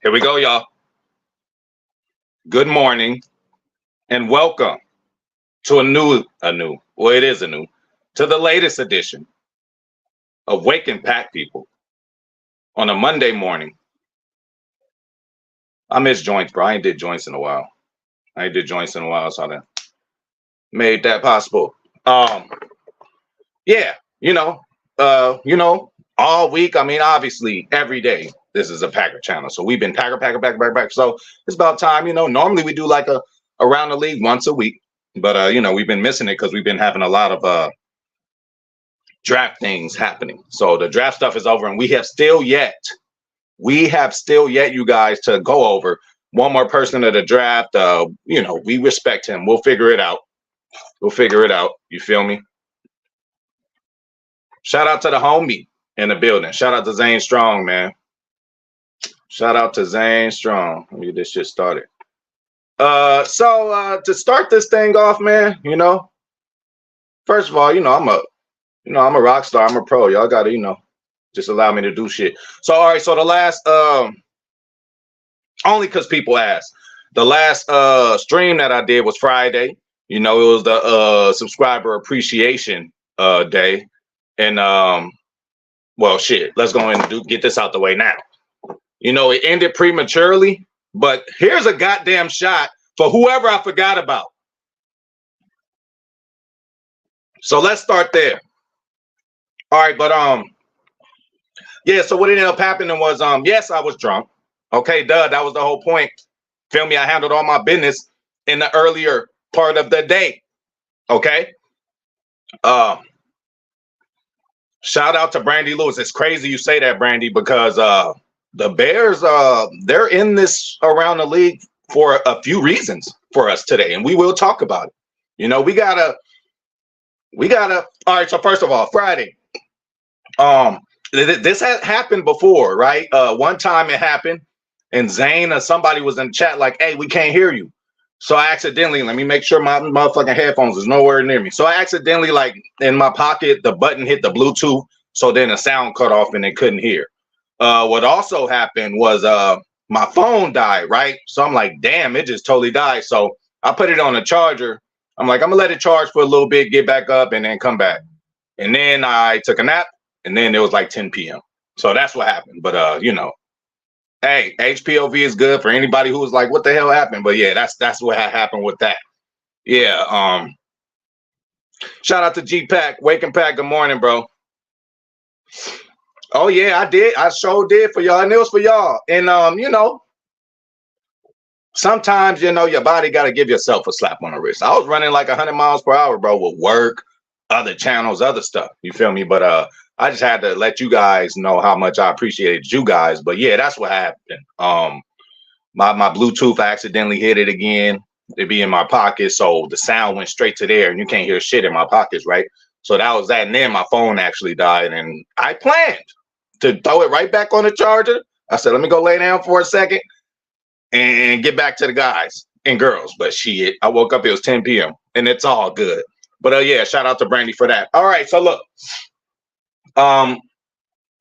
Here we go, y'all. Good morning and welcome to to the latest edition of Wake and Pack People on a Monday morning. I miss joints, bro. I ain't did joints in a while. So I made that possible. Yeah, all week. I mean, obviously, every day this is a Packer channel. So we've been Packer. So it's about time, Normally we do like a around the league once a week, but we've been missing it because we've been having a lot of draft things happening. So the draft stuff is over, and we have still yet, you guys, to go over one more person of the draft. We respect him. We'll figure it out. You feel me? Shout out to the homie in the building. Shout out to Zane Strong, man. Shout out to Zane Strong. Let me get this shit started. So to start this thing off, man, first of all, I'm a rock star. I'm a pro. Y'all gotta, just allow me to do shit. So all right, so the last only because people ask, the last stream that I did was Friday. It was the subscriber appreciation day. And well, shit, let's go and get this out the way now. It ended prematurely, but here's a goddamn shot for whoever I forgot about. So let's start there. All right, but yeah, so what ended up happening was yes, I was drunk. Okay, that was the whole point. Feel me? I handled all my business in the earlier part of the day. Okay. Shout out to Brandy Lewis. It's crazy you say that, Brandy, because the Bears, they're in this around the league for a few reasons for us today, and we will talk about it. We gotta. All right. So first of all, Friday. This had happened before, right? One time it happened, and Zane or somebody was in chat like, "Hey, we can't hear you." So I accidentally, let me make sure my motherfucking headphones is nowhere near me. So I accidentally, like, in my pocket, the button hit the Bluetooth, so then the sound cut off and they couldn't hear. What also happened was my phone died, right? So I'm like, damn, it just totally died. So I put it on a charger. I'm like, I'm gonna let it charge for a little bit, get back up, and then come back. And then I took a nap, and then it was like 10 p.m. So that's what happened. But hey, HPOV is good for anybody who was like, what the hell happened? But yeah, that's what happened with that. Yeah. Shout out to G-Pack, Wake and Pack. Good morning, bro. Oh yeah, I did. I sure did for y'all, and it was for y'all. And sometimes your body got to give yourself a slap on the wrist. I was running like 100 miles per hour, bro, with work, other channels, other stuff. You feel me? But I just had to let you guys know how much I appreciated you guys. But yeah, that's what happened. My Bluetooth, I accidentally hit it again. It'd be in my pocket, so the sound went straight to there, and you can't hear shit in my pockets, right? So that was that, and then my phone actually died, and I planned to throw it right back on the charger. I said, let me go lay down for a second and get back to the guys and girls. But shit, I woke up, it was 10 p.m. and it's all good. But yeah, shout out to Brandy for that. All right, so look.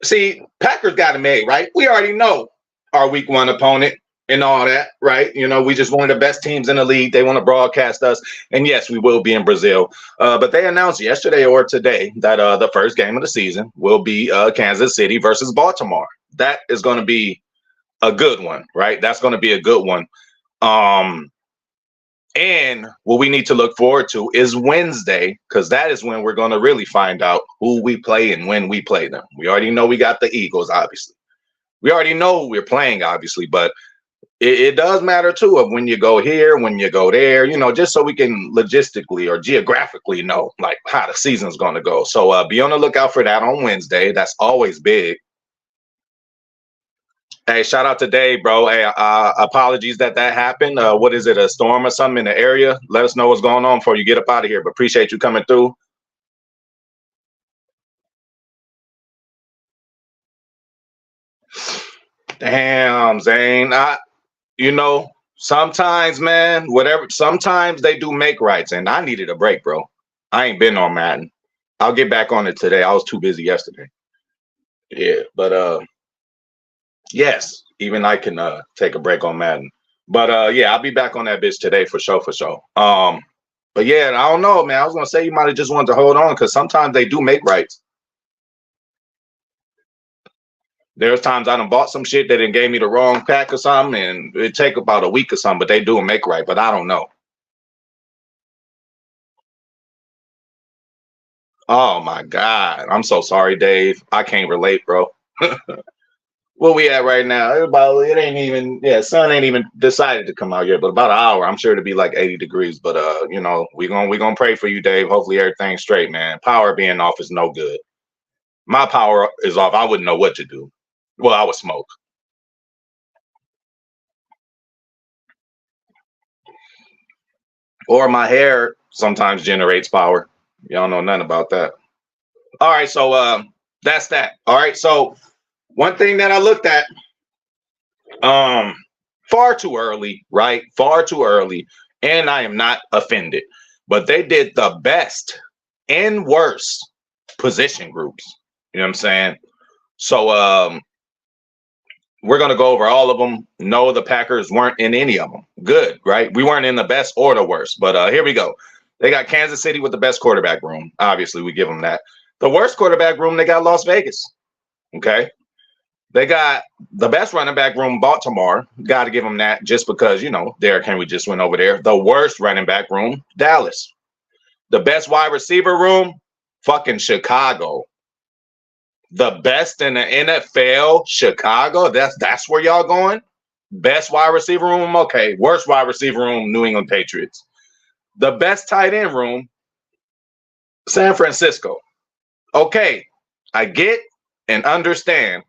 See, Packers got it made, right? We already know our week one opponent and all that, right? We just one of the best teams in the league. They want to broadcast us. And yes, we will be in Brazil. But they announced yesterday or today that the first game of the season will be Kansas City versus Baltimore. That is going to be a good one, right? That's going to be a good one. And what we need to look forward to is Wednesday, because that is when we're going to really find out who we play and when we play them. We already know we got the Eagles, obviously. We already know who we're playing, obviously, but it does matter, too, of when you go here, when you go there, just so we can logistically or geographically know, like, how the season's going to go. So be on the lookout for that on Wednesday. That's always big. Hey, shout out to Dave, bro. Hey, apologies that happened. What is it, a storm or something in the area? Let us know what's going on before you get up out of here. But appreciate you coming through. Damn, Zane. Sometimes, man, sometimes they do make rights, and I needed a break, bro. I ain't been on Madden. I'll get back on it today. I was too busy yesterday. Yeah, but yes, Even I can take a break on Madden. But yeah, I'll be back on that bitch today for sure, for sure. But yeah, I don't know, man. I was gonna say you might have just wanted to hold on because sometimes they do make rights. There's times I done bought some shit that then gave me the wrong pack or something, and it take about a week or something, but they do a make right. But I don't know. Oh my God. I'm so sorry, Dave. I can't relate, bro. Where we at right now? It ain't even, yeah, sun ain't even decided to come out yet, but about an hour. I'm sure it'll be like 80 degrees. But you know, we gonna pray for you, Dave. Hopefully everything's straight, man. Power being off is no good. My power is off. I wouldn't know what to do. Well, I would smoke. Or my hair sometimes generates power. Y'all know nothing about that. All right, so that's that. All right, so one thing that I looked at, um, far too early, right? Far too early, and I am not offended, but they did the best and worst position groups. You know what I'm saying? So we're gonna go over all of them. No, the Packers weren't in any of them. Good, right? We weren't in the best or the worst, but here we go. They got Kansas City with the best quarterback room. Obviously, we give them that. The worst quarterback room, they got Las Vegas. Okay. They got the best running back room, Baltimore. Got to give them that just because, you know, Derrick Henry just went over there. The worst running back room, Dallas. The best wide receiver room, fucking Chicago. The best in the NFL, Chicago. That's where y'all going. Best wide receiver room, okay. Worst wide receiver room, New England Patriots. The best tight end room, San Francisco. Okay, I get and understand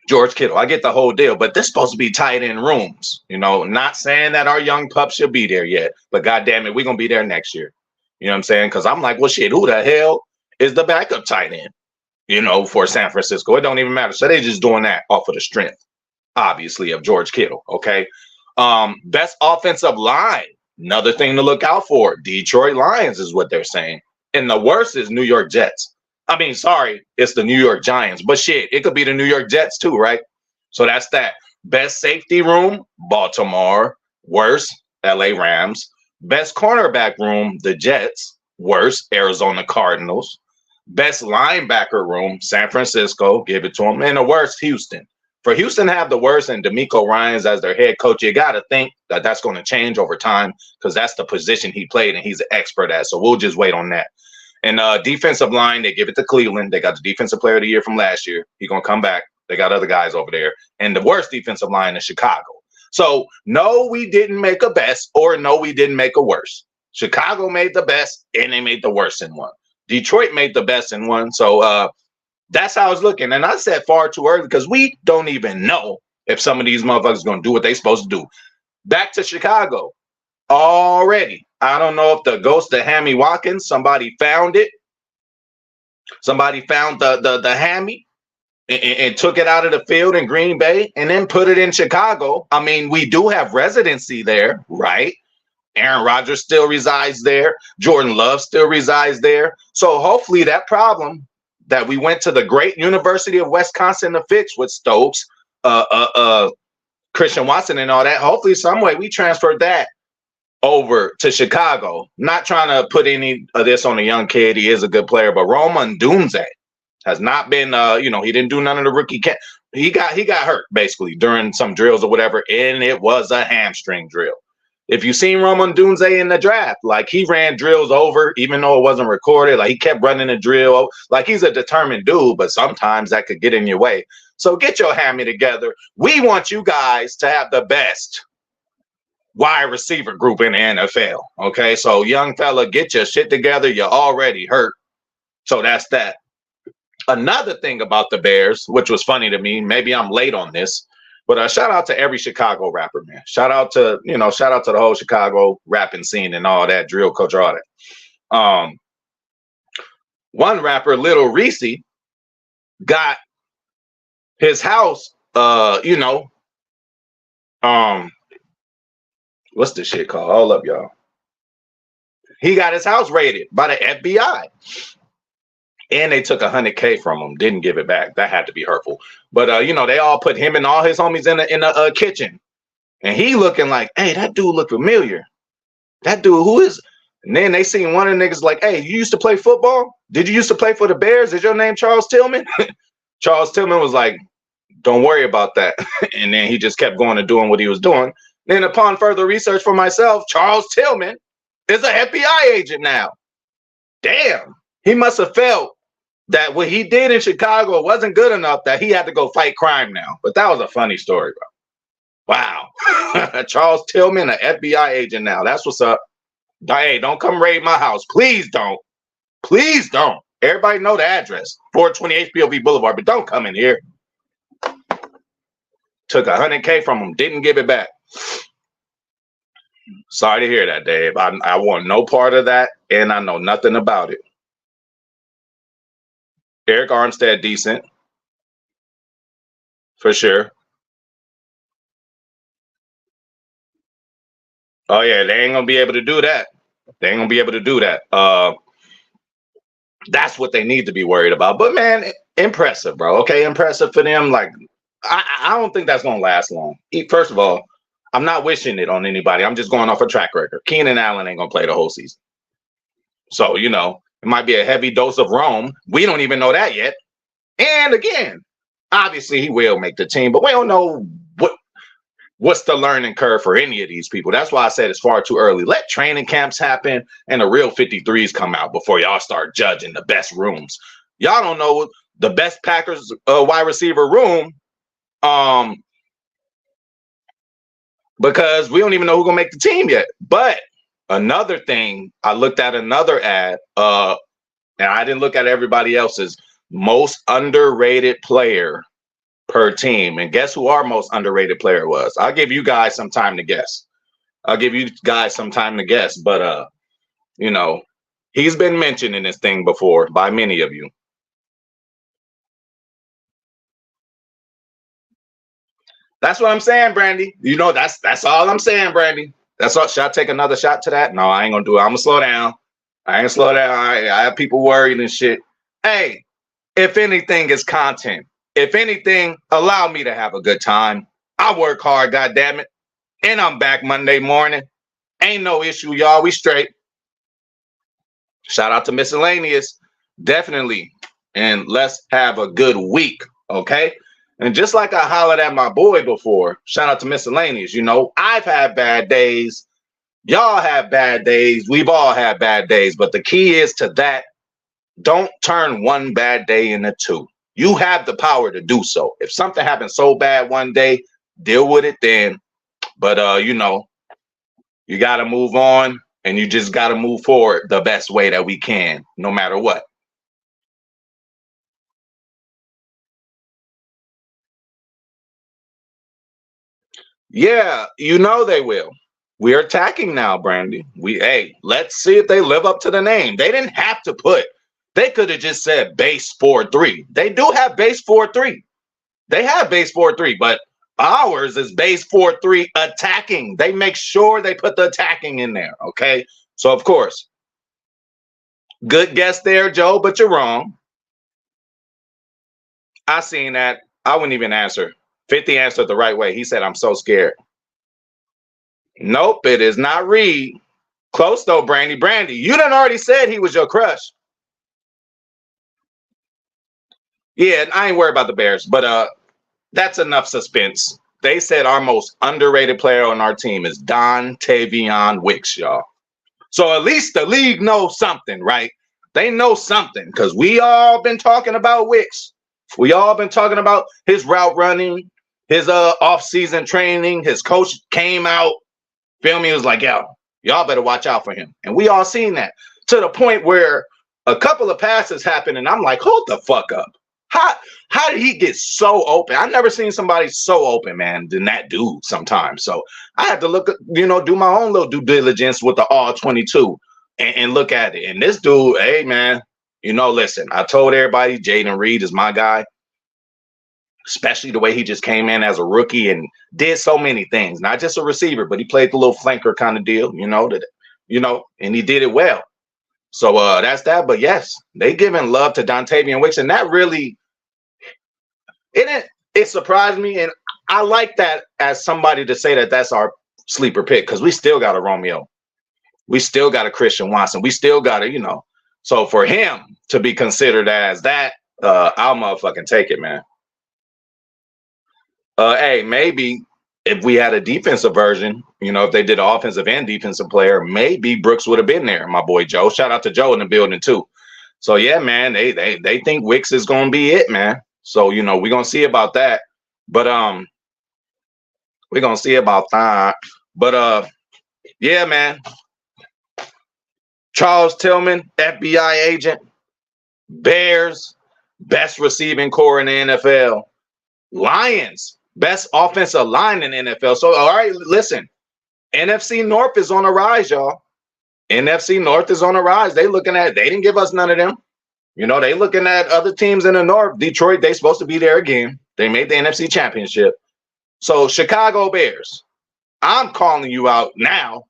George Kittle. I get the whole deal, but this supposed to be tight end rooms. You know, not saying that our young pup should be there yet, but goddamn it, we're gonna be there next year. You know what I'm saying? Because I'm like, well, shit, who the hell is the backup tight end? You know, for San Francisco, it don't even matter. So they just doing that off of the strength, obviously, of George Kittle. Okay, best offensive line. Another thing to look out for. Detroit Lions is what they're saying, and the worst is New York Jets. I mean, sorry, it's the New York Giants, but shit, it could be the New York Jets too, right? So that's that. Best safety room, Baltimore. Worst, LA Rams. Best cornerback room, the Jets. Worst, Arizona Cardinals. Best linebacker room, San Francisco. Give it to them. And the worst, Houston. For Houston to have the worst and D'Amico Ryans as their head coach, you got to think that that's going to change over time because that's the position he played and he's an expert at. So we'll just wait on that. And defensive line, they give it to Cleveland. They got the defensive player of the year from last year. He's going to come back. They got other guys over there. And the worst defensive line is Chicago. So no, we didn't make a best, or no, we didn't make a worst. Chicago made the best and they made the worst in one. Detroit made the best in one. So that's how it's looking. And I said far too early because we don't even know if some of these motherfuckers are going to do what they're supposed to do. Back to Chicago already. I don't know if the ghost of Hammy Watkins, somebody found it. Somebody found the Hammy and took it out of the field in Green Bay and then put it in Chicago. I mean, we do have residency there, right? Aaron Rodgers still resides there. Jordan Love still resides there. So hopefully that problem that we went to the great University of Wisconsin to fix with Stokes, Christian Watson and all that, hopefully some way we transferred that over to Chicago. Not trying to put any of this on a young kid. He is a good player, but Rome Odunze has not been, he didn't do none of the rookie camp. He got hurt basically during some drills or whatever, and it was a hamstring drill. If you seen Rome Odunze in the draft, like he ran drills over, even though it wasn't recorded, like he kept running a drill. Like he's a determined dude, but sometimes that could get in your way. So get your hammy together. We want you guys to have the best wide receiver group in the NFL. Okay, so young fella, get your shit together. You're already hurt. So that's that. Another thing about the Bears, which was funny to me, maybe I'm late on this, but shout out to every Chicago rapper, man. Shout out to the whole Chicago rapping scene and all that, drill coach, all that. One rapper, Little Reese, got his house, what's this shit called? Hold up, y'all. He got his house raided by the FBI. And they took $100K from him, didn't give it back. That had to be hurtful. But you know, they all put him and all his homies in the kitchen, and he looking like, hey, that dude look familiar. That dude, who is? And then they seen one of the niggas like, hey, you used to play football? Did you used to play for the Bears? Is your name Charles Tillman? Charles Tillman was like, don't worry about that. And then he just kept going and doing what he was doing. Then upon further research for myself, Charles Tillman is an FBI agent now. Damn. He must have felt that what he did in Chicago wasn't good enough that he had to go fight crime now. But that was a funny story, bro. Wow. Charles Tillman, an FBI agent now. That's what's up. Hey, don't come raid my house. Please don't. Please don't. Everybody know the address. 420 HPOV Boulevard, but don't come in here. Took $100K from him, didn't give it back. Sorry to hear that, Dave. I want no part of that, and I know nothing about it. Eric Armstead, decent. For sure. Oh, yeah, they ain't going to be able to do that. They ain't going to be able to do that. That's what they need to be worried about. But, man, impressive, bro. Okay, impressive for them. Like, I don't think that's going to last long. First of all, I'm not wishing it on anybody. I'm just going off a track record. Keenan Allen ain't going to play the whole season. So, you know, it might be a heavy dose of Rome. We don't even know that yet. And again, obviously he will make the team, but we don't know what's the learning curve for any of these people. That's why I said it's far too early. Let training camps happen and the real 53s come out before y'all start judging the best rooms. Y'all don't know the best Packers wide receiver room because we don't even know who's going to make the team yet. But another thing, I looked at another ad, and I didn't look at everybody else's most underrated player per team. And guess who our most underrated player was? I'll give you guys some time to guess. But, you know, he's been mentioned in this thing before by many of you. That's what I'm saying, Brandy. You know, that's all I'm saying, Brandy. That's all. Should I take another shot to that? No, I ain't gonna do it. I'm gonna slow down. I have people worried and shit. Hey, if anything is content, if anything, allow me to have a good time. I work hard, goddammit. And I'm back Monday morning. Ain't no issue, y'all. We straight. Shout out to Miscellaneous. Definitely. And let's have a good week. Okay. And just like I hollered at my boy before, shout out to Miscellaneous. You know, I've had bad days. Y'all have bad days. We've all had bad days. But the key is to that. Don't turn one bad day into two. You have the power to do so. If something happens so bad one day, deal with it then. But, you know, you got to move on and you just got to move forward the best way that we can, no matter what. Yeah, you know they will. We're attacking now, Brandy. Let's see if they live up to the name. They didn't have to put. They could have just said base 4-3. They do have base 4-3. They have base 4-3, but ours is base 4-3 attacking. They make sure they put the attacking in there. Okay. So of course, good guess there, Joe, but you're wrong. I seen that. I wouldn't even answer. 50 answered the right way. He said, I'm so scared. Nope, it is not Reed. Close though, Brandy. Brandy, you done already said he was your crush. Yeah, I ain't worried about the Bears, but that's enough suspense. They said our most underrated player on our team is Dontayvion Wicks, y'all. So at least the league knows something, right? They know something because we all been talking about Wicks. We all been talking about his route running, his off-season training. His coach came out, feel me, was like, yo, y'all better watch out for him. And we all seen that to the point where a couple of passes happened, and I'm like, hold the fuck up. How did he get so open? I've never seen somebody so open, man, than that dude sometimes. So I had to look, you know, do my own little due diligence with the all 22 and look at it. And this dude, hey, man, you know, listen, I told everybody Jayden Reed is my guy, especially the way he just came in as a rookie and did so many things. Not just a receiver, but he played the little flanker kind of deal, and he did it well. So that's that. But yes, they giving love to Dontavian Wicks, and that really it surprised me, and I like that as somebody to say that that's our sleeper pick because we still got a Romeo, we still got a Christian Watson, we still got a. So for him to be considered as that, I'll motherfucking take it, man. Hey, maybe if we had a defensive version, if they did an offensive and defensive player, maybe Brooks would have been there. My boy Joe. Shout out to Joe in the building too. So yeah, man, they think Wicks is gonna be it, man. So we're gonna see about that. But we're gonna see about that. But yeah, man. Charles Tillman, FBI agent, Bears, best receiving core in the NFL. Lions, best offensive line in the NFL. So, all right, listen, NFC North is on a rise, y'all. NFC North is on a rise. They didn't give us none of them. They looking at other teams in the North. Detroit, they supposed to be there again. They made the NFC Championship. So, Chicago Bears, I'm calling you out now.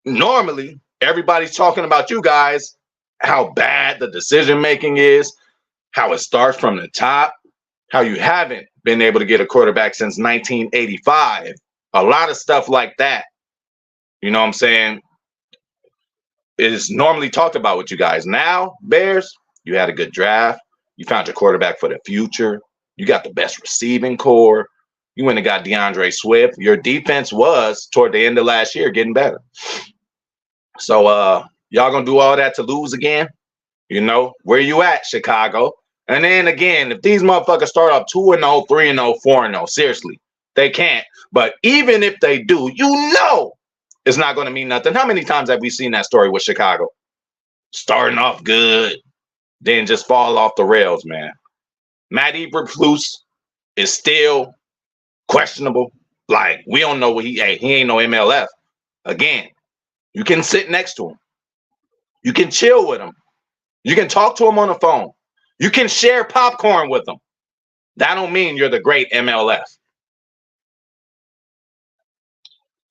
Normally, everybody's talking about you guys, how bad the decision-making is, how it starts from the top, how you haven't been able to get a quarterback since 1985. A lot of stuff like that, you know what I'm saying, is normally talked about with you guys. Now, Bears, you had a good draft. You found your quarterback for the future. You got the best receiving core. You went and got DeAndre Swift. Your defense was, toward the end of last year, getting better. So y'all going to do all that to lose again? Where you at, Chicago? And then again, if these motherfuckers start up 2-0, 3-0, 4-0, seriously, they can't. But even if they do, it's not going to mean nothing. How many times have we seen that story with Chicago? Starting off good, then just fall off the rails, man. Matt Eberflus is still questionable. Like, we don't know what he ain't no MLF. Again, you can sit next to him. You can chill with him. You can talk to him on the phone. You can share popcorn with him. That don't mean you're the great MLF.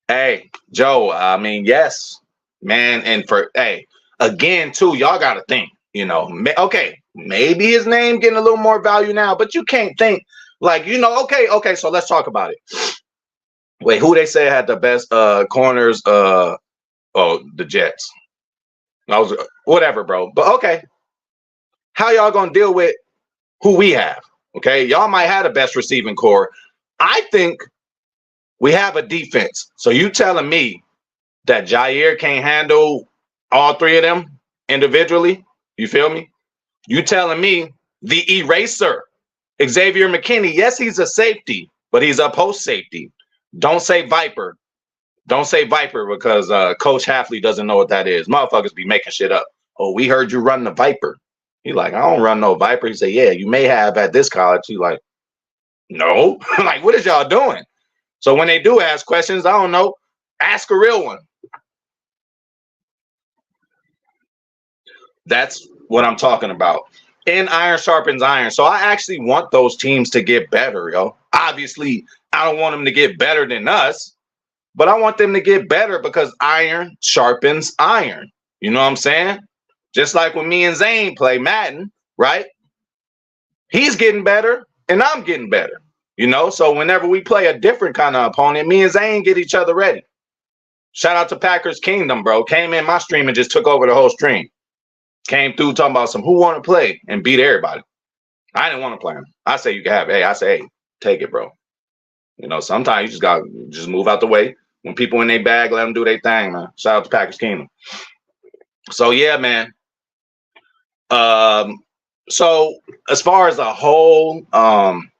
Hey, Joe, I mean, yes, man. And again, too, y'all got to think, okay, maybe his name getting a little more value now, but you can't think like, okay, so let's talk about it. Wait, who they say had the best corners? The Jets. Whatever, bro. But okay. How y'all gonna deal with who we have? Okay, y'all might have the best receiving core. I think we have a defense. So you telling me that Jair can't handle all three of them individually? You feel me? You telling me the eraser, Xavier McKinney, yes, he's a safety, but he's a post safety. Don't say Viper. Don't say Viper because Coach Hafley doesn't know what that is. Motherfuckers be making shit up. Oh, we heard you run the Viper. He like, I don't run no Viper. He say, yeah, you may have at this college. He like, no. Like, what is y'all doing? So when they do ask questions, I don't know. Ask a real one. That's what I'm talking about. And iron sharpens iron. So I actually want those teams to get better, yo. Obviously, I don't want them to get better than us, but I want them to get better because iron sharpens iron. You know what I'm saying? Just like when me and Zane play Madden, right? He's getting better and I'm getting better, So whenever we play a different kind of opponent, me and Zane get each other ready. Shout out to Packers Kingdom, bro. Came in my stream and just took over the whole stream. Came through talking about who want to play and beat everybody. I didn't want to play him. I say you can have, hey, take it, bro. Sometimes you just got to just move out the way. When people in their bag, let them do their thing, man. Shout out to Packers Kingdom. So, yeah, man. So as far as a whole, and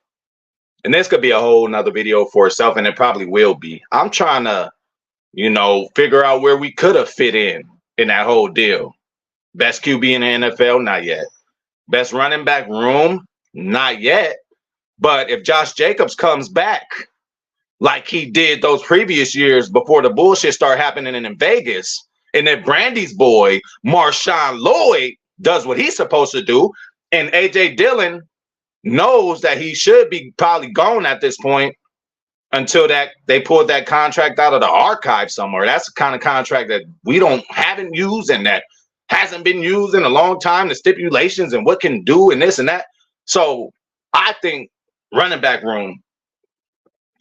this could be a whole nother video for itself, and it probably will be. I'm trying to, figure out where we could have fit in that whole deal. Best QB in the NFL, not yet. Best running back room, not yet. But if Josh Jacobs comes back like he did those previous years before the bullshit started happening in Vegas, and then Brandy's boy, Marshawn Lloyd, does what he's supposed to do, and A.J. Dillon knows that he should be probably gone at this point, until that they pulled that contract out of the archive somewhere. That's the kind of contract that we haven't used and that hasn't been used in a long time. The stipulations and what can do and this and that. So I think running back room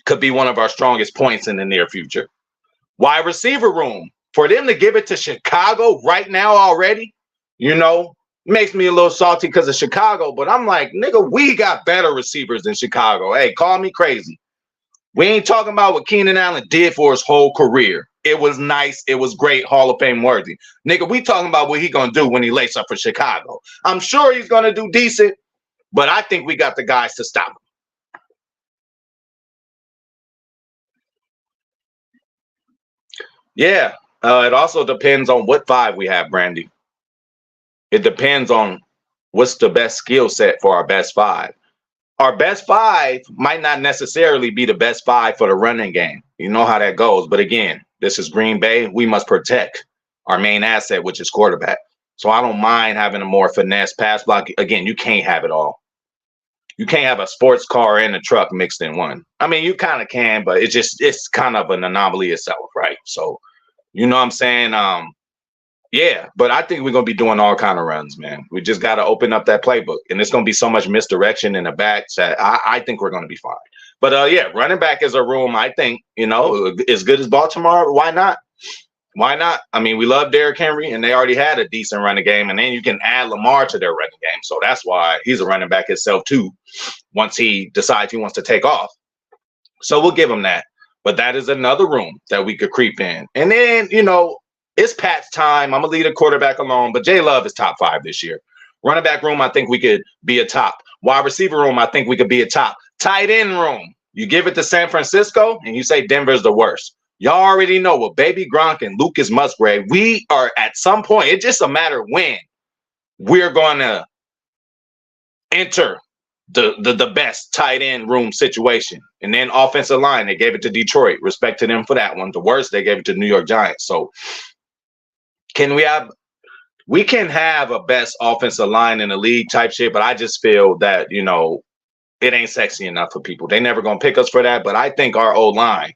could be one of our strongest points in the near future. Wide receiver room, for them to give it to Chicago right now already, makes me a little salty because of Chicago. But I'm like, nigga, we got better receivers than Chicago. Hey, call me crazy. We ain't talking about what Keenan Allen did for his whole career. It was nice. It was great. Hall of Fame worthy. Nigga, we talking about what he going to do when he lace up for Chicago. I'm sure he's going to do decent, but I think we got the guys to stop him. Yeah. It also depends on what five we have, Brandy. It depends on what's the best skill set for our best five. Our best five might not necessarily be the best five for the running game. You know how that goes. But again, this is Green Bay. We must protect our main asset, which is quarterback. So I don't mind having a more finesse pass block. Again, you can't have it all. You can't have a sports car and a truck mixed in one. I mean, you kind of can, but it's kind of an anomaly itself, right? So, you know what I'm saying? Yeah, but I think we're going to be doing all kind of runs, man. We just got to open up that playbook, and it's going to be so much misdirection in the back that I think we're going to be fine. But yeah, running back is a room, I think, as good as Baltimore. Why not? Why not? I mean, we love Derrick Henry, and they already had a decent running game, and then you can add Lamar to their running game. So that's why he's a running back himself, too, once he decides he wants to take off. So we'll give him that. But that is another room that we could creep in. And then, it's Pat's time. I'm going to leave the quarterback alone, but Jay Love is top 5 this year. Running back room, I think we could be a top. Wide receiver room, I think we could be a top. Tight end room, you give it to San Francisco, and you say Denver's the worst. Y'all already know with Baby Gronk and Lucas Musgrave, we are at some point, it's just a matter of when we're going to enter the best tight end room situation. And then offensive line, they gave it to Detroit. Respect to them for that one. The worst, they gave it to New York Giants. So we can have a best offensive line in the league type shit, but I just feel that, it ain't sexy enough for people. They never going to pick us for that. But I think our O-line,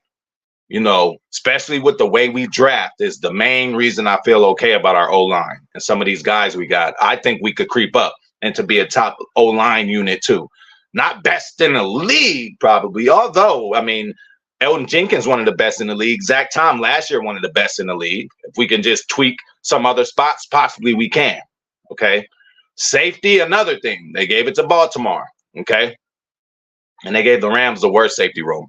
especially with the way we draft, is the main reason I feel okay about our O-line and some of these guys we got. I think we could creep up and to be a top O-line unit too. Not best in the league, probably. Although, I mean, Elton Jenkins, one of the best in the league. Zach Tom last year, one of the best in the league. If we can just tweak some other spots, possibly we can. Okay. Safety, another thing. They gave it to Baltimore. Okay. And they gave the Rams the worst safety room.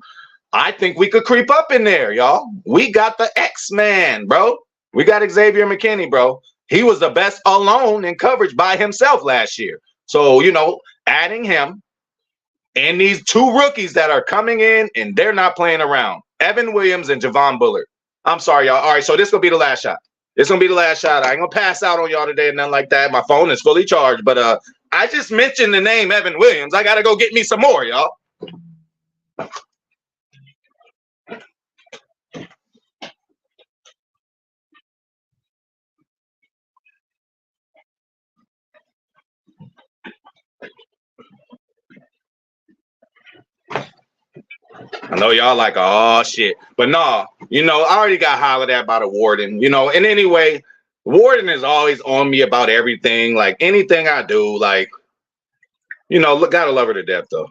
I think we could creep up in there, y'all. We got the X-Man, bro. We got Xavier McKinney, bro. He was the best alone in coverage by himself last year. So, adding him and these two rookies that are coming in and they're not playing around, Evan Williams and Javon Bullard. I'm sorry, y'all. All right, so this going to be the last shot. It's going to be the last shot. I ain't going to pass out on y'all today and nothing like that. My phone is fully charged. But I just mentioned the name Evan Williams. I got to go get me some more, y'all. I know y'all like, oh shit, but no, I already got hollered at by the warden, and anyway, warden is always on me about everything, like anything I do, like, gotta love her to death though.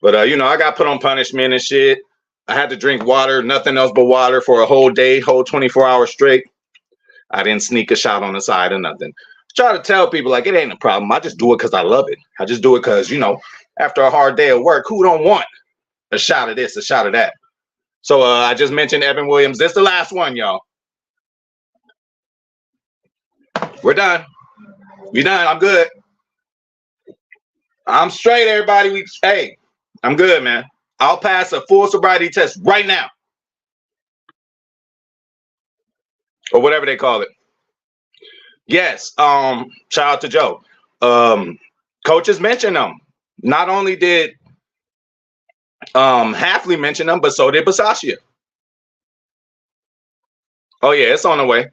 But I got put on punishment and shit. I had to drink water, nothing else but water for a whole day, whole 24 hours straight. I didn't sneak a shot on the side or nothing. Try to tell people like it ain't a problem. I just do it because I love it. I just do it because, after a hard day of work, who don't want a shot of this, a shot of that? So I just mentioned Evan Williams. This is the last one, y'all. We're done. We done. I'm good. I'm straight, everybody. Hey, I'm good, man. I'll pass a full sobriety test right now. Or whatever they call it. Yes. Shout out to Joe. Coaches mentioned them. Not only did Hafley mentioned them, but so did Bisaccia. Oh yeah, it's on the way.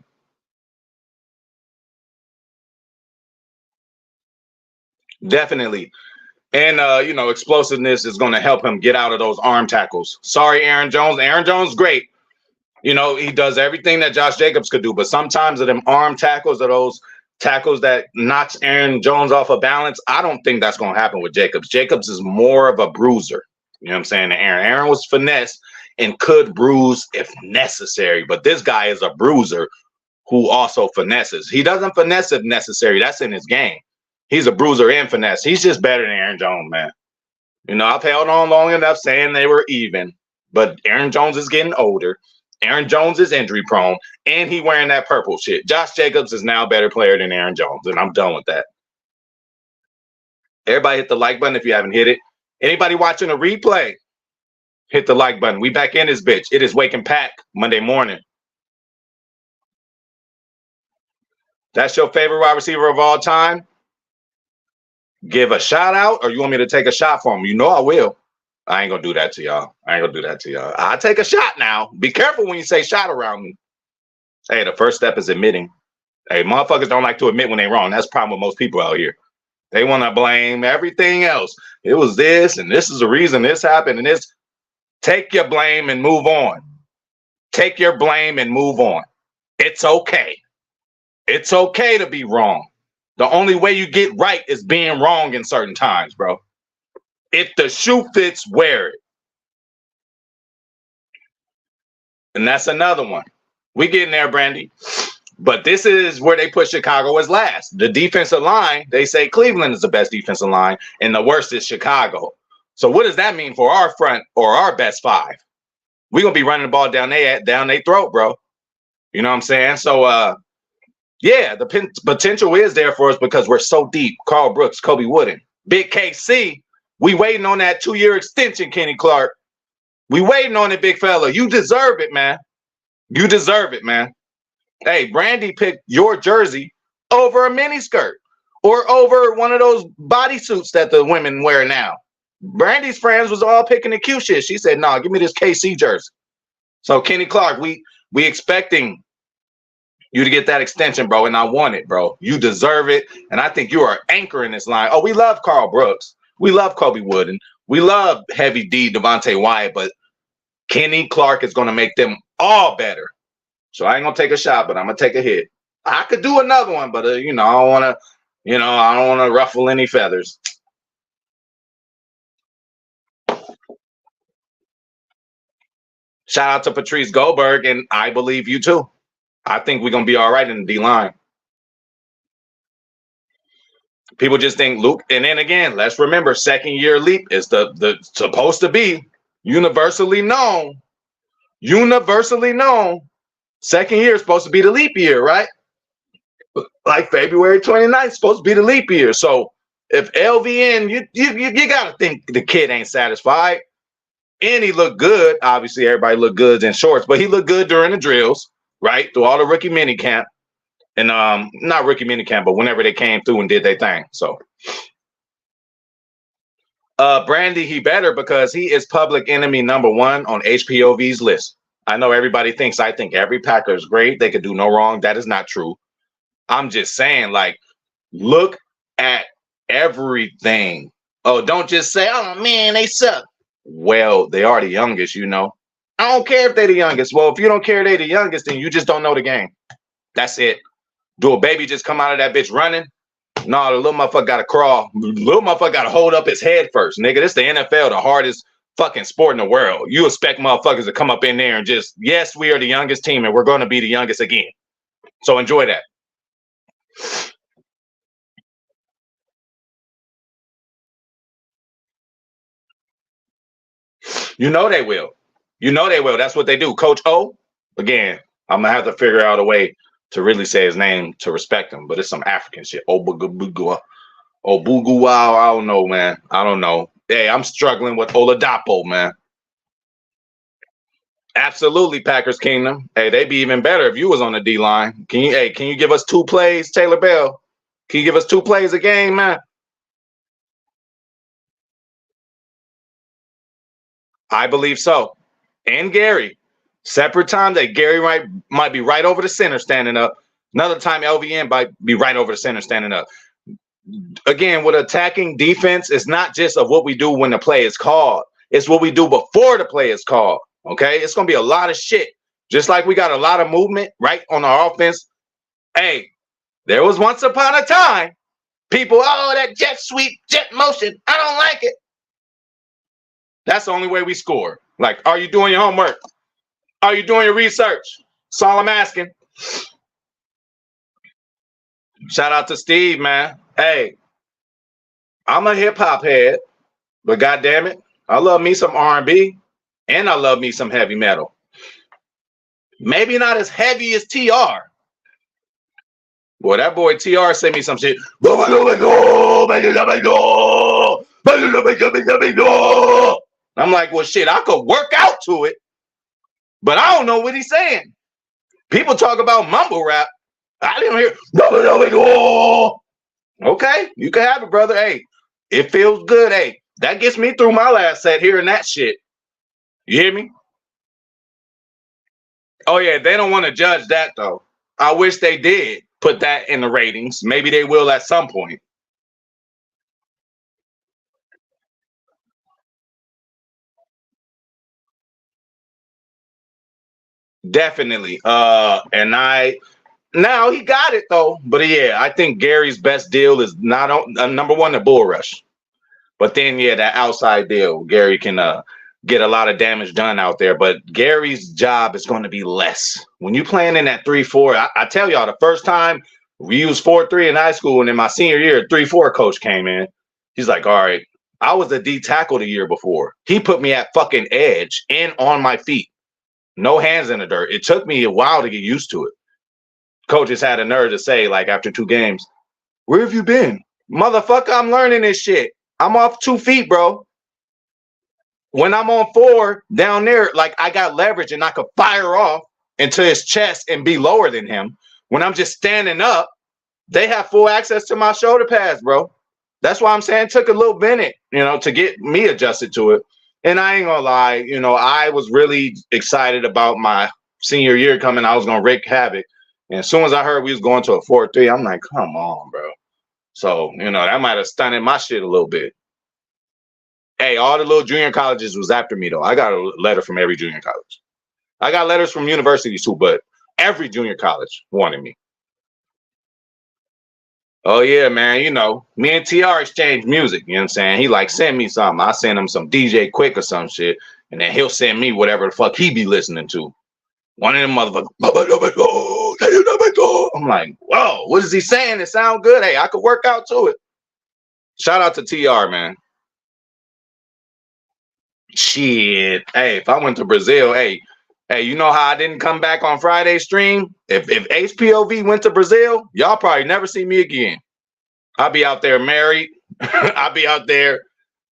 Definitely. And explosiveness is going to help him get out of those arm tackles. Sorry, Aaron Jones. Aaron Jones, great. He does everything that Josh Jacobs could do, but sometimes of them arm tackles are those tackles that knocks Aaron Jones off of balance. I don't think that's going to happen with Jacobs. Jacobs is more of a bruiser. You know what I'm saying? To Aaron. Aaron was finesse and could bruise if necessary, but this guy is a bruiser who also finesses. He doesn't finesse if necessary. That's in his game. He's a bruiser and finesse. He's just better than Aaron Jones, man. I've held on long enough saying they were even, but Aaron Jones is getting older. Aaron Jones is injury prone, and he wearing that purple shit. Josh Jacobs is now a better player than Aaron Jones, and I'm done with that. Everybody hit the like button if you haven't hit it. Anybody watching a replay, hit the like button. We back in this bitch. It is Wake and Pack Monday morning. That's your favorite wide receiver of all time? Give a shout out, or you want me to take a shot for him? I will. I ain't gonna do that to y'all. I'll take a shot now. Be careful when you say shot around me. Hey, the first step is admitting. Hey, motherfuckers don't like to admit when they're wrong. That's the problem with most people out here. They want to blame everything else. It was this, and this is the reason this happened, and this. Take your blame and move on. Take your blame and move on. It's okay. It's okay to be wrong. The only way you get right is being wrong in certain times, bro. If the shoe fits, wear it. And that's another one. We getting there, Brandy. But this is where they put Chicago as last. The defensive line, they say Cleveland is the best defensive line, and the worst is Chicago. So what does that mean for our front or our best five? We're going to be running the ball down their throat, bro. You know what I'm saying? So, yeah, the potential is there for us because we're so deep. Carl Brooks, Kobe Wooden, Big KC. We waiting on that 2-year extension, Kenny Clark. We waiting on it, big fella. You deserve it, man. You deserve it, man. Hey, Brandy picked your jersey over a miniskirt or over one of those bodysuits that the women wear now. Brandy's friends was all picking the cute shit. She said, "No, give me this KC jersey." So Kenny Clark, we expecting you to get that extension, bro, and I want it, bro. You deserve it, and I think you are anchoring this line. Oh, we love Carl Brooks. We love Kobe Wooden. We love Heavy D, Devontae Wyatt, but Kenny Clark is going to make them all better. So I ain't going to take a shot, but I'm going to take a hit. I could do another one, but, I don't want to ruffle any feathers. Shout out to Patrice Goldberg, and I believe you too. I think we're going to be all right in the D-line. People just think Luke, and then again, let's remember, second-year leap is the supposed to be universally known. Second year is supposed to be the leap year, right? Like February 29th is supposed to be the leap year. So if LVN, you got to think the kid ain't satisfied. And he looked good. Obviously, everybody looked good in shorts, but he looked good during the drills, right? Through all the rookie mini camp. And not rookie mini camp, but whenever they came through and did their thing. So Brandy, he better because he is public enemy number 1 on HPOV's list. I know everybody thinks I think every Packer is great. They could do no wrong. That is not true. I'm just saying, like, look at everything. Oh, don't just say, oh, man, they suck. Well, they are the youngest, I don't care if they're the youngest. Well, if you don't care they're the youngest, then you just don't know the game. That's it. Do a baby just come out of that bitch running? No, the little motherfucker got to crawl. The little motherfucker got to hold up his head first. Nigga, this the NFL, the hardest fucking sport in the world. You expect motherfuckers to come up in there and just, yes, we are the youngest team and we're going to be the youngest again. So enjoy that. You know they will. That's what they do. Coach O, again, I'm going to have to figure out a way to really say his name to respect him, but it's some African shit. Obugua. I don't know, man. I don't know. Hey, I'm struggling with Oladapo, man. Absolutely, Packers Kingdom. Hey, they'd be even better if you was on the D-line. Can you give us 2 plays, Taylor Bell? Can you give us 2 plays a game, man? I believe so. And Gary. Separate time that Gary might be right over the center standing up. Another time LVN might be right over the center standing up. again, with attacking defense, it's not just of what we do when the play is called. It's what we do before the play is called. Okay, it's gonna be a lot of shit. Just like we got a lot of movement right on our offense. Hey, there was once upon a time, people, oh, that jet sweep, jet motion, I don't like it. That's the only way we score. Like, are you doing your homework? Are you doing your research? That's all I'm asking. Shout out to Steve, man. Hey, I'm a hip hop head, but goddamn it, I love me some R&B and I love me some heavy metal. Maybe not as heavy as TR. Boy, that boy TR sent me some shit. I'm like, well, shit, I could work out to it, but I don't know what he's saying. People talk about mumble rap. I didn't hear. Okay, you can have it, brother. Hey, it feels good. Hey, that gets me through my last set hearing that shit. You hear me? Oh, yeah, they don't want to judge that, though. I wish they did put that in the ratings. Maybe they will at some point. Definitely. And now he got it though. But yeah, I think Gary's best deal is not on number one, the bull rush. But then yeah, that outside deal, Gary can get a lot of damage done out there. But Gary's job is going to be less. When you playing in that 3-4, I tell y'all the first time we used 4-3 in high school, and in my senior year, 3-4 coach came in. He's like, all right, I was a D tackle the year before. He put me at fucking edge and on my feet. No hands in the dirt. It took me a while to get used to it. Coaches had a nerve to say, like, after 2 games, where have you been? Motherfucker, I'm learning this shit. I'm off 2 feet, bro. When I'm on 4 down there, like, I got leverage and I could fire off into his chest and be lower than him. When I'm just standing up, they have full access to my shoulder pads, bro. That's why I'm saying it took a little minute, to get me adjusted to it. And I ain't gonna lie, I was really excited about my senior year coming. I was gonna wreak havoc. And as soon as I heard we was going to a 4-3, I'm like, come on, bro. So, that might have stunted my shit a little bit. Hey, all the little junior colleges was after me, though. I got a letter from every junior college. I got letters from universities, too, but every junior college wanted me. Oh, yeah, man. Me and TR exchange music. You know what I'm saying? He like, send me something. I send him some DJ Quick or some shit. And then he'll send me whatever the fuck he be listening to. One of them motherfuckers. I'm like, whoa, what is he saying? It sound good. Hey, I could work out to it. Shout out to TR, man. Shit. Hey, if I went to Brazil, hey, you know how I didn't come back on Friday's stream? If HPOV went to Brazil, y'all probably never see me again. I'll be out there married. I'll be out there.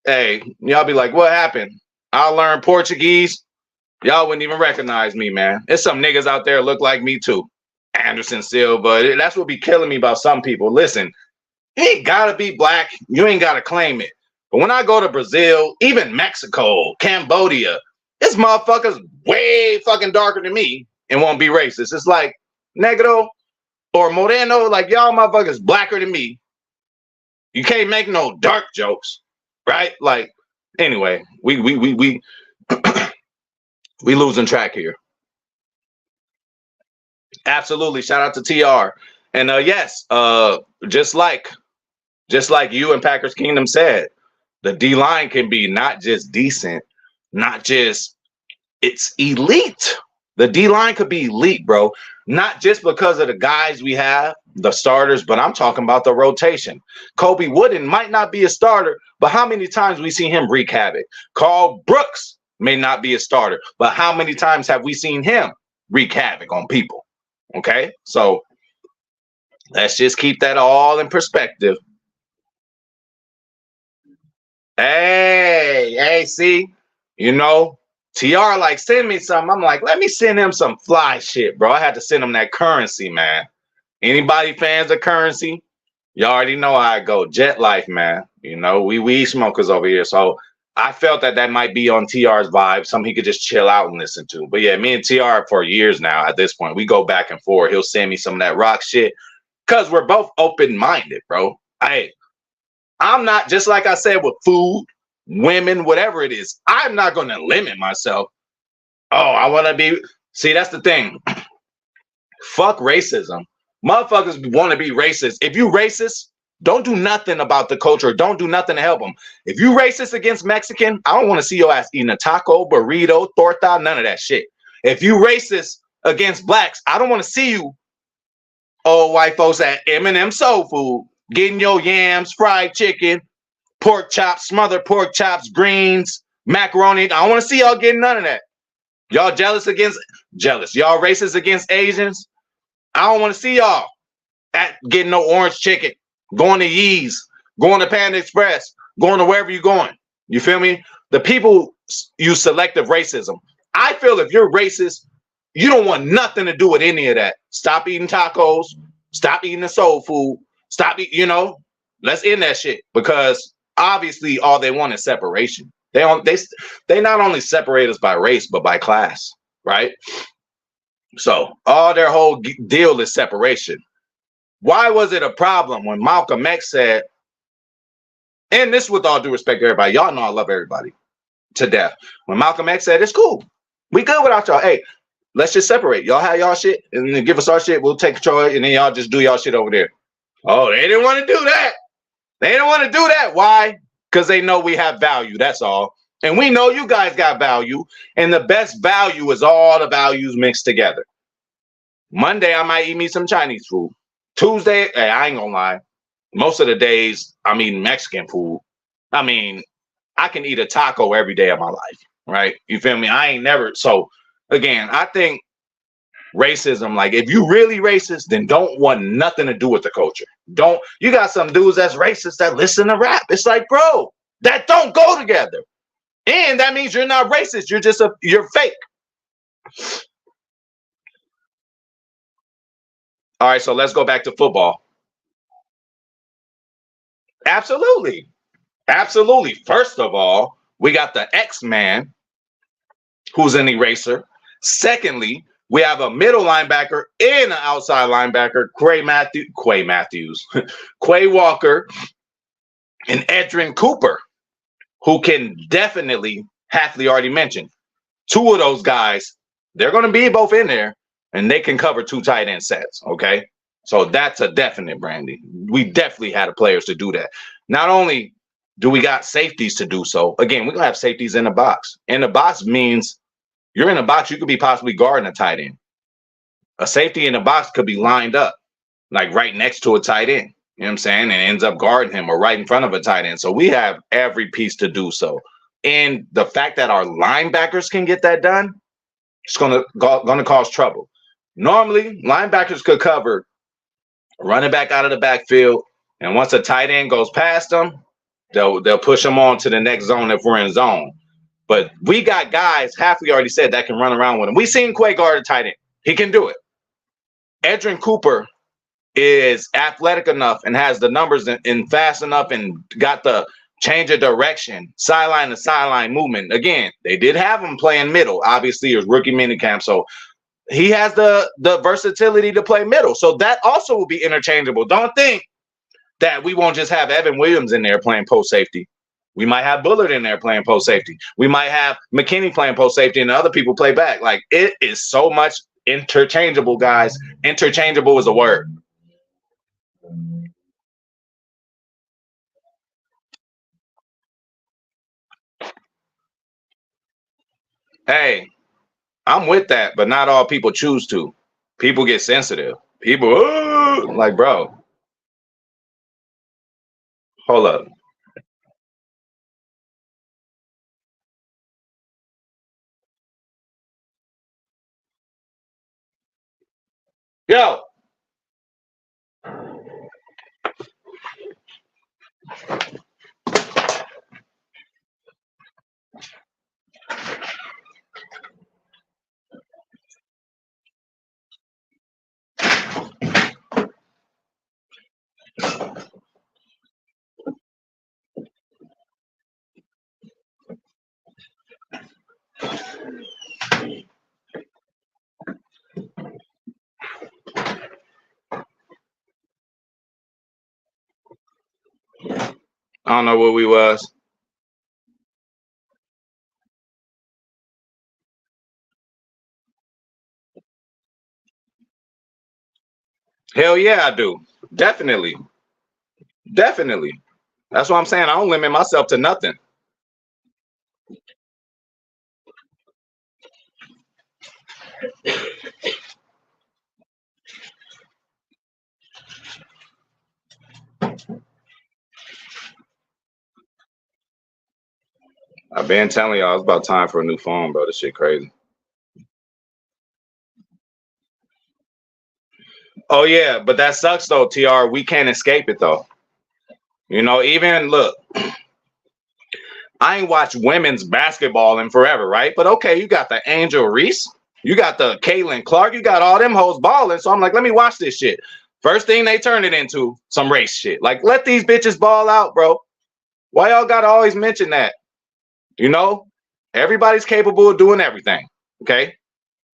Hey, y'all be like, what happened? I'll learn Portuguese. Y'all wouldn't even recognize me, man. There's some niggas out there look like me too. Anderson Silva. That's what be killing me about some people. Listen, you ain't gotta be black. You ain't gotta claim it. But when I go to Brazil, even Mexico, Cambodia, this motherfucker's way fucking darker than me and won't be racist. It's like Negro or Moreno, like y'all motherfuckers blacker than me. You can't make no dark jokes, right? Like, anyway, we we losing track here. Absolutely. Shout out to TR. And yes, just like you and Packers Kingdom said, the D-line can be not just decent, not just it's elite. The D-line could be elite, bro. Not just because of the guys we have, the starters, but I'm talking about the rotation. Kobe Wooden might not be a starter, but how many times we seen him wreak havoc? Carl Brooks may not be a starter, but how many times have we seen him wreak havoc on people? Okay, so let's just keep that all in perspective. Hey, see, TR like, send me something. I'm like, let me send him some fly shit, bro. I had to send him that Currency, man. Anybody fans of Currency? You already know how I go. Jet Life, man. We weed smokers over here. So I felt that might be on TR's vibe, something he could just chill out and listen to. But yeah, me and TR for years now at this point, we go back and forth. He'll send me some of that rock shit because we're both open-minded, bro. Hey, I'm not, just like I said with food, women, whatever it is, I'm not going to limit myself. Oh, I want to be. See, that's the thing. Fuck racism. Motherfuckers want to be racist. If you racist, don't do nothing about the culture. Don't do nothing to help them. If you racist against Mexican, I don't want to see your ass eating a taco, burrito, torta, none of that shit. If you racist against blacks, I don't want to see you, old white folks at M&M Soul Food, getting your yams, fried chicken, pork chops, smothered pork chops, greens, macaroni. I don't want to see y'all getting none of that. Y'all jealous. Y'all racist against Asians. I don't want to see y'all at getting no orange chicken, going to Yee's, going to Panda Express, going to wherever you're going. You feel me? The people use selective racism. I feel if you're racist, you don't want nothing to do with any of that. Stop eating tacos. Stop eating the soul food. Stop eating, let's end that shit, because obviously all they want is separation. They not only separate us by race, but by class, right? So all their whole deal is separation. Why was it a problem when Malcolm X said, and this with all due respect to everybody, y'all know I love everybody to death. When Malcolm X said, it's cool, we good without y'all. Hey, let's just separate. Y'all have y'all shit and then give us our shit. We'll take control and then y'all just do y'all shit over there. Oh, they didn't want to do that. They didn't want to do that. Why? Because they know we have value. That's all. And we know you guys got value. And the best value is all the values mixed together. Monday, I might eat me some Chinese food. Tuesday, hey, I ain't gonna lie. Most of the days, I'm eating Mexican food. I mean, I can eat a taco every day of my life, right? You feel me? I ain't never. So, again, I think racism, like, if you really racist, then don't want nothing to do with the culture. You got some dudes that's racist that listen to rap. It's like, bro, that don't go together. And that means you're not racist. You're fake. All right, so let's go back to football. Absolutely. Absolutely. First of all, we got the X-Man, who's an eraser. Secondly, we have a middle linebacker and an outside linebacker, Quay Walker, and Edrin Cooper, who can definitely, Hafley already mentioned, two of those guys, they're going to be both in there, and they can cover two tight end sets, okay? So that's a definite, Brandy. We definitely had the players to do that. Not only do we got safeties to do so, again, we're going to have safeties in the box. In the box means you're in a box, you could be possibly guarding a tight end. A safety in the box could be lined up, like right next to a tight end. You know what I'm saying? And ends up guarding him or right in front of a tight end. So we have every piece to do so. And the fact that our linebackers can get that done, it's going to cause trouble. Normally, linebackers could cover running back out of the backfield, and once a tight end goes past them, they'll push them on to the next zone if we're in zone. But we got guys, Hafley already said, that can run around with him. We seen Quay guard a tight end. He can do it. Edrin Cooper is athletic enough and has the numbers and fast enough and got the change of direction, sideline to sideline movement. Again, they did have him playing middle. Obviously, it was rookie minicamp, so he has the versatility to play middle. So that also will be interchangeable. Don't think that we won't just have Evan Williams in there playing post safety. We might have Bullard in there playing post safety. We might have McKinney playing post safety and the other people play back. Like, it is so much interchangeable, guys. Interchangeable is a word. Hey, I'm with that, but not all people choose to. People get sensitive. People, like, bro, hold up. Yo. I don't know where we was. Hell yeah, I do. Definitely. Definitely. That's what I'm saying. I don't limit myself to nothing. I've been telling y'all it's about time for a new phone, bro. This shit crazy. Oh yeah, but that sucks though, TR. We can't escape it though. You know, even look, I ain't watched women's basketball in forever, right? But okay, you got the Angel Reese, you got the Caitlin Clark, you got all them hoes balling. So I'm like, let me watch this shit. First thing they turn it into some race shit. Like, let these bitches ball out, bro. Why y'all gotta always mention that? You know, everybody's capable of doing everything. Okay.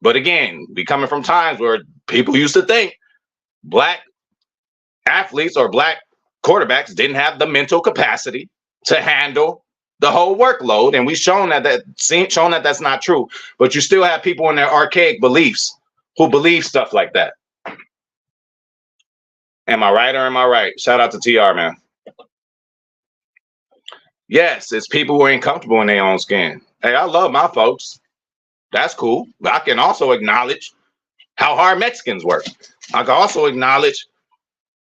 But again, we coming from times where people used to think black athletes or black quarterbacks didn't have the mental capacity to handle the whole workload, and we've shown that that's not true. But you still have people in their archaic beliefs who believe stuff like that. Am I right or am I right? Shout out to TR, man. Yes, it's people who ain't comfortable in their own skin. Hey, I love my folks. That's cool. But I can also acknowledge how hard Mexicans work. I can also acknowledge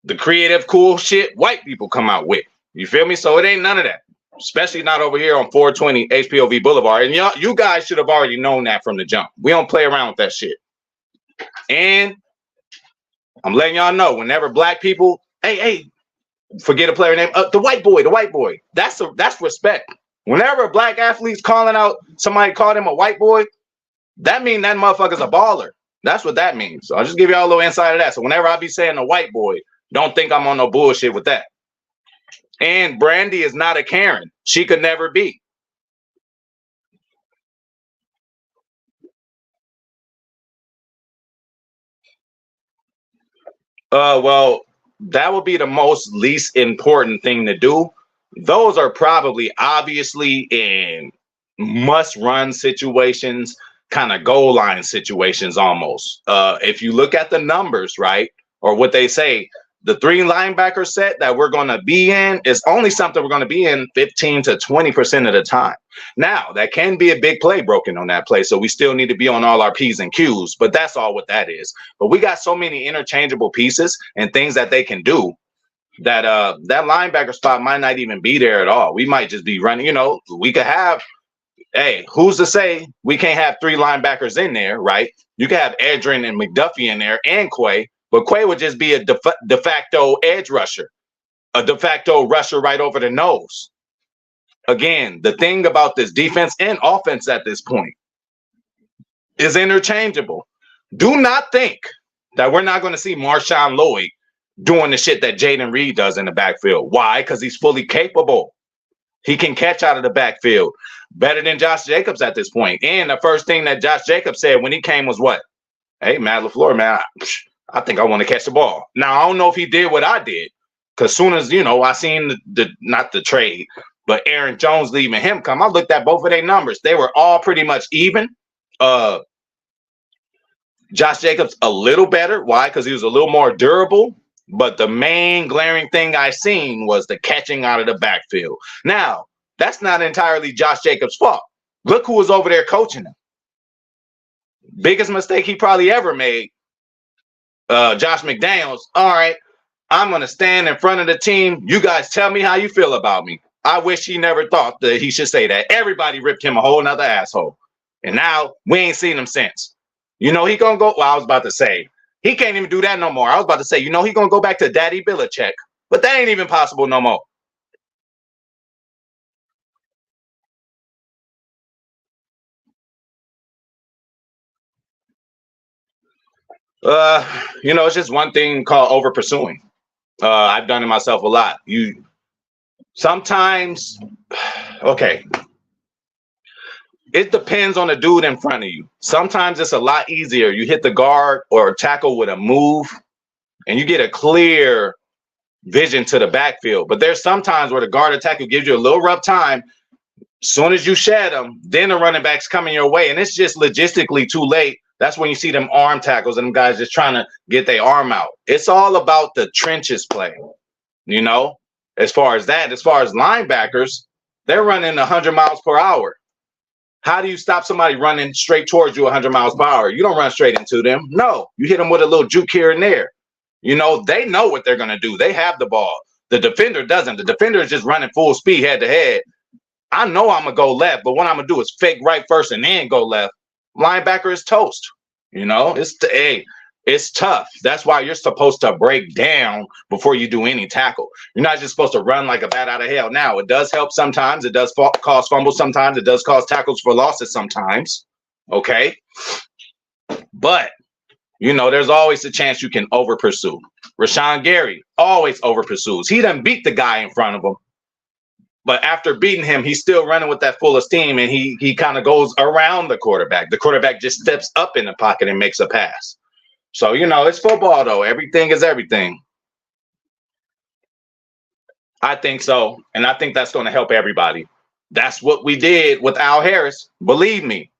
the creative, cool shit white people come out with. You feel me? So it ain't none of that. Especially not over here on 420 HPOV Boulevard. And you guys should have already known that from the jump. We don't play around with that shit. And I'm letting y'all know, whenever black people, hey, forget a player name, the white boy. That's respect. Whenever a black athlete's calling out, somebody called him a white boy, that means that motherfucker's a baller. That's what that means. So I'll just give y'all a little insight of that. So whenever I be saying a white boy, don't think I'm on no bullshit with that. And Brandy is not a Karen. She could never be. Well, that would be the most least important thing to do. Those are probably obviously in must-run situations, kind of goal line situations almost. If you look at the numbers, right, or what they say, the 3 linebacker set that we're going to be in is only something we're going to be in 15 to 20% of the time. Now, that can be a big play broken on that play, so we still need to be on all our P's and Q's, but that's all what that is. But we got so many interchangeable pieces and things that they can do that that linebacker spot might not even be there at all. We might just be running, we could have, hey, who's to say we can't have 3 linebackers in there, right? You could have Edrin and McDuffie in there and Quay, but Quay would just be a de facto edge rusher, a de facto rusher right over the nose. Again, the thing about this defense and offense at this point is interchangeable. Do not think that we're not going to see Marshawn Lloyd doing the shit that Jaden Reed does in the backfield. Why? Because he's fully capable. He can catch out of the backfield better than Josh Jacobs at this point. And the first thing that Josh Jacobs said when he came was what? Hey, Matt LaFleur, man, I think I want to catch the ball. Now, I don't know if he did what I did, because soon as, I seen the not the trade, but Aaron Jones leaving him come, I looked at both of their numbers. They were all pretty much even. Josh Jacobs a little better. Why? Because he was a little more durable. But the main glaring thing I seen was the catching out of the backfield. Now, that's not entirely Josh Jacobs' fault. Look who was over there coaching him. Biggest mistake he probably ever made, Josh McDaniels. All right, I'm going to stand in front of the team. You guys tell me how you feel about me. I wish he never thought that he should say that. Everybody ripped him a whole nother asshole. And now we ain't seen him since. He going to go, well, I was about to say, he can't even do that no more. I was about to say, he going to go back to Daddy Belichick. But that ain't even possible no more. It's just one thing called over pursuing. I've done it myself a lot. You sometimes, okay. It depends on the dude in front of you. Sometimes it's a lot easier. You hit the guard or tackle with a move, and you get a clear vision to the backfield. But there's sometimes where the guard or tackle gives you a little rough time. Soon as you shed them, then the running back's coming your way, and it's just logistically too late. That's when you see them arm tackles and them guys just trying to get their arm out. It's all about the trenches play, you know. As far as linebackers, they're running 100 miles per hour. How do you stop somebody running straight towards you 100 miles per hour? You don't run straight into them. No, you hit them with a little juke here and there. You know, they know what they're going to do. They have the ball. The defender doesn't. The defender is just running full speed head to head. I know I'm going to go left, but what I'm going to do is fake right first and then go left. Linebacker is toast. You know, it's tough. That's why you're supposed to break down before you do any tackle. You're not just supposed to run like a bat out of hell. Now, it does help sometimes. It does cause fumbles sometimes. It does cause tackles for losses sometimes. Okay? But, you know, there's always a chance you can over-pursue. Rashawn Gary always over-pursues. He done beat the guy in front of him. But after beating him, he's still running with that full of steam, and he kind of goes around the quarterback. The quarterback just steps up in the pocket and makes a pass. So, you know, it's football, though. Everything is everything. I think so, and I think that's going to help everybody. That's what we did with Al Harris. Believe me.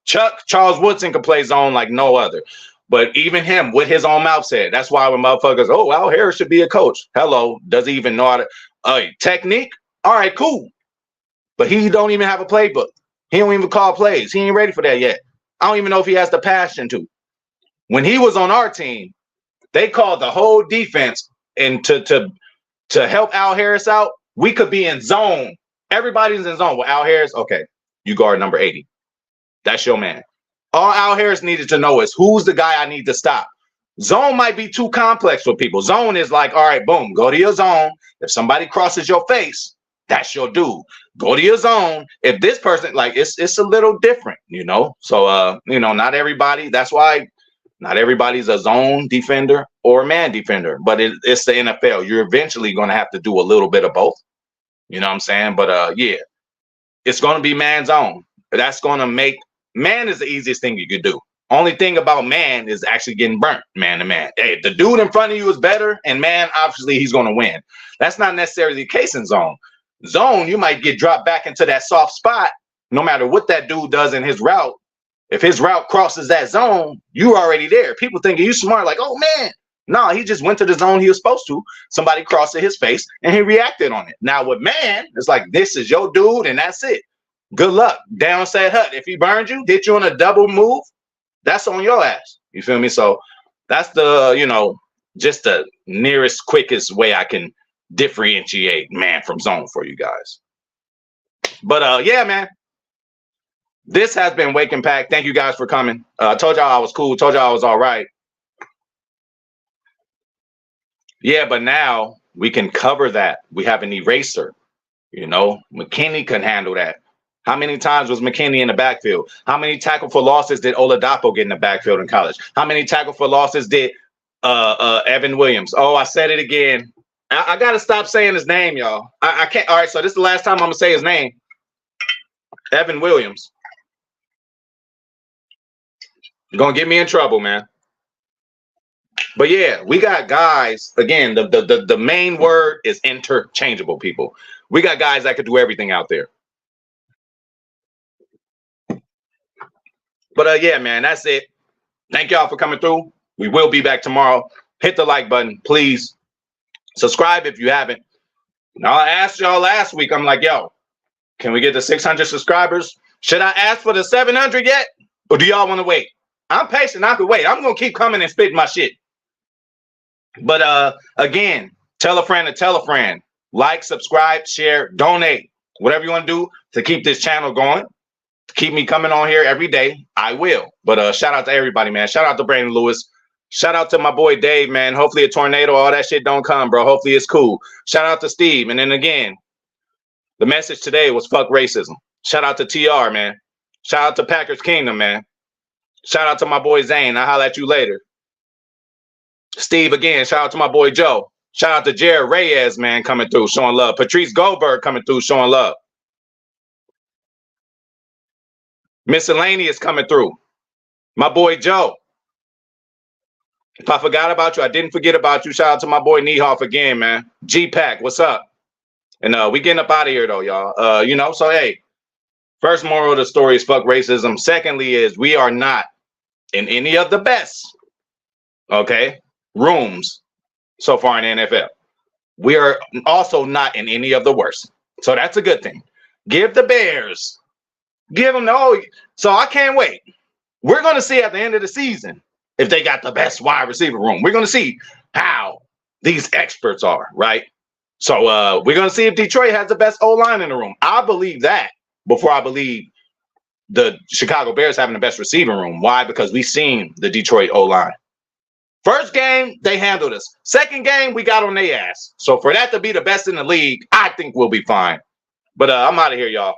Charles Woodson could play zone like no other. But even him, with his own mouth said, that's why when motherfuckers, oh, Al Harris should be a coach. Hello, does he even know how to? Technique? All right, cool. But he don't even have a playbook. He don't even call plays. He ain't ready for that yet. I don't even know if he has the passion to. When he was on our team, they called the whole defense, and to help Al Harris out, we could be in zone. Everybody's in zone. With Al Harris, okay, you guard number 80. That's your man. All Al Harris needed to know is who's the guy I need to stop. Zone might be too complex for people. Zone is like, all right, boom, go to your zone. If somebody crosses your face, that's your dude. Go to your zone. If this person, like, it's a little different, you know? So, you know, not everybody. That's why not everybody's a zone defender or a man defender, but it's the NFL. You're eventually going to have to do a little bit of both. You know what I'm saying? But, yeah, it's going to be man zone. That's going to make man is the easiest thing you could do. Only thing about man is actually getting burnt man to man. Hey, if the dude in front of you is better, and man, obviously he's going to win. That's not necessarily the case in zone. Zone, you might get dropped back into that soft spot no matter what that dude does in his route. If his route crosses that zone, you already there. People thinking you smart, like, oh, man. No, he just went to the zone he was supposed to. Somebody crossed his face, and he reacted on it. Now, with man, it's like, this is your dude, and that's it. Good luck. Downside hut. If he burned you, hit you on a double move, that's on your ass. You feel me? So that's the, you know, just the nearest, quickest way I can differentiate man from zone for you guys. But yeah, man, this has been Wake and Pack. Thank you guys for coming. Told y'all I was cool. Told y'all I was all right. Yeah, but now we can cover that. We have an eraser. You know, McKinney can handle that. How many times was McKinney in the backfield? How many tackle for losses did Oladapo get in the backfield in college? How many tackle for losses did Evan Williams? Oh, I said it again. I got to stop saying his name, y'all. I can't. All right, so this is the last time I'm going to say his name. Evan Williams. You're going to get me in trouble, man. But yeah, we got guys. Again, the main word is interchangeable, people. We got guys that could do everything out there. But yeah, man, that's it. Thank y'all for coming through. We will be back tomorrow. Hit the like button, please. Subscribe if you haven't. Now, I asked y'all last week. I'm like, yo, can we get to 600 subscribers? Should I ask for the 700 yet? Or do y'all want to wait? I'm patient. I could wait. I'm going to keep coming and spitting my shit. But again, tell a friend to tell a friend. Like, subscribe, share, donate. Whatever you want to do to keep this channel going. Keep me coming on here every day. I will. But shout out to everybody, man. Shout out to Brandon Lewis. Shout out to my boy Dave, man. Hopefully a tornado, all that shit don't come, bro. Hopefully it's cool. Shout out to Steve. And then again, the message today was fuck racism. Shout out to TR, man. Shout out to Packers Kingdom, man. Shout out to my boy Zane. I'll holler at you later. Steve, again, shout out to my boy Joe. Shout out to Jared Reyes, man, coming through, showing love. Patrice Goldberg coming through, showing love. Miscellaneous coming through. My boy Joe. If I forgot about you, I didn't forget about you. Shout out to my boy Niehoff again, man. G-Pack, what's up? And we getting up out of here though, y'all. You know, so hey, first moral of the story is fuck racism. Secondly is we are not in any of the best, okay, rooms so far in the NFL. We are also not in any of the worst. So that's a good thing. Give the Bears, give them so I can't wait. We're going to see at the end of the season if they got the best wide receiver room. We're going to see how these experts are, right? So we're going to see if Detroit has the best O-line in the room. I believe that before I believe the Chicago Bears having the best receiving room. Why? Because we've seen the Detroit O-line. First game, they handled us. Second game, we got on their ass. So for that to be the best in the league, I think we'll be fine. But I'm out of here, y'all.